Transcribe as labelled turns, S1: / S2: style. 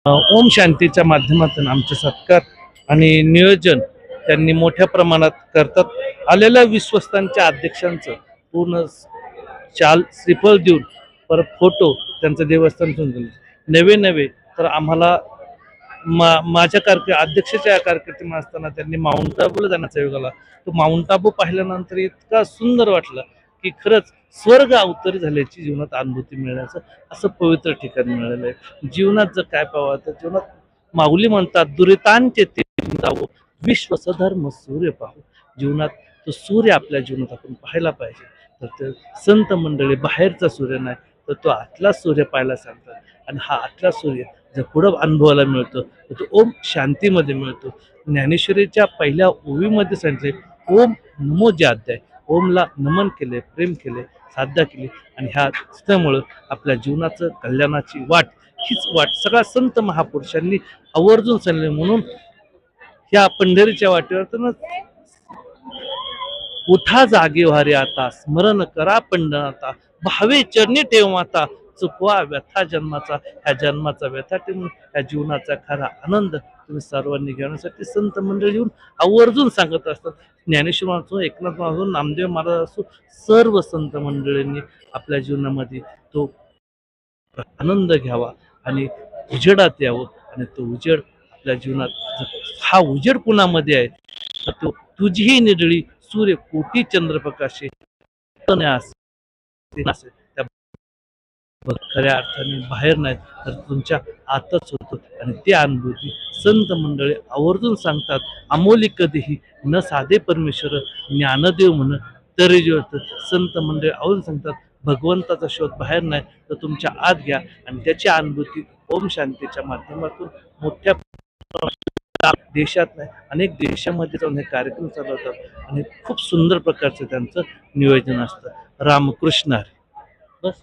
S1: ओम शांतीच्या माध्यमातून आमचे सत्कार आणि नियोजन त्यांनी मोठ्या प्रमाणात करतात. आलेल्या विश्वस्तांच्या अध्यक्षांचं पूर्ण चाल श्रीफळ देऊन परत फोटो त्यांचं देवस्थान नवे नवे तर आम्हाला माझ्या अध्यक्षाच्या कारकिर्दीमध्ये असताना त्यांनी माउंट आबूला जाण्याचा योग आला. तो माउंट आबू पाहिल्यानंतर इतका सुंदर वाटलं की खरंच स्वर्ग अवतरी झाल्याची जीवनात अनुभूती मिळण्याचं असं पवित्र ठिकाण मिळालेलं आहे. जीवनात जर काय पाहावं तर जीवनात माऊली म्हणतात दुरितांचे ते जावो विश्व सधर्म सूर्य पाहू. जीवनात तो सूर्य आपल्या जीवनात आपण पाहायला पाहिजे. तर ते संत मंडळी बाहेरचा सूर्य नाही तर तो आतला सूर्य पाहायला सांगतात. आणि हा आतला सूर्य जर पुढं अनुभवायला मिळतो तर तो ओम शांतीमध्ये मिळतो. ज्ञानेश्वरीच्या पहिल्या ओवीमध्ये सांगितले ओम नमो जे अध्याय ओमला नमन केले, प्रेम केले, साधना केली आणि ह्या त्यामुळं आपल्या जीवनाचं कल्याणाची वाट हीच वाट सगळ्या संत महापुरुषांनी आवर्जून सांगले. म्हणून ह्या पंढरीच्या वाटेवर उठा जागे व्हारे आता स्मरण करा पंढरनाथा भावे चरणी ठेव माता चुकवा व्यथा जन्माचा. ह्या जन्माचा व्यथा ठेवून ह्या जीवनाचा खरा आनंद तुम्ही सर्वांनी घेण्यासाठी संत मंडळी येऊन आवर्जून सांगत असतात. ज्ञानेश्वर असो, एकनाथ असो, नामदेव महाराज असो, सर्व संत मंडळींनी आपल्या जीवनामध्ये तो आनंद घ्यावा आणि उजेडात यावं. आणि तो उजेड आपल्या जीवनात हा उजेड कुणामध्ये आहे तर तो तुझी निडळी सूर्य कोटी चंद्रप्रकाशे त्या खऱ्या अर्थाने बाहेर नाही तर तुमच्या आतच होतो. आणि ती अनुभूती संत मंडळी आवर्जून सांगतात. अमोली कधीही न साधे परमेश्वर ज्ञानदेव म्हण तरी जे होतं संत मंडळी आवर्जून सांगतात भगवंताचा शोध बाहेर नाही तर तुमच्या आत घ्या. आणि त्याची अनुभूती ओम शांतीच्या माध्यमातून मोठ्या देशात नाही अनेक देशामध्ये जाऊन हे कार्यक्रम चालवतात आणि खूप सुंदर प्रकारचं त्यांचं नियोजन असतं. रामकृष्ण हरी. बस.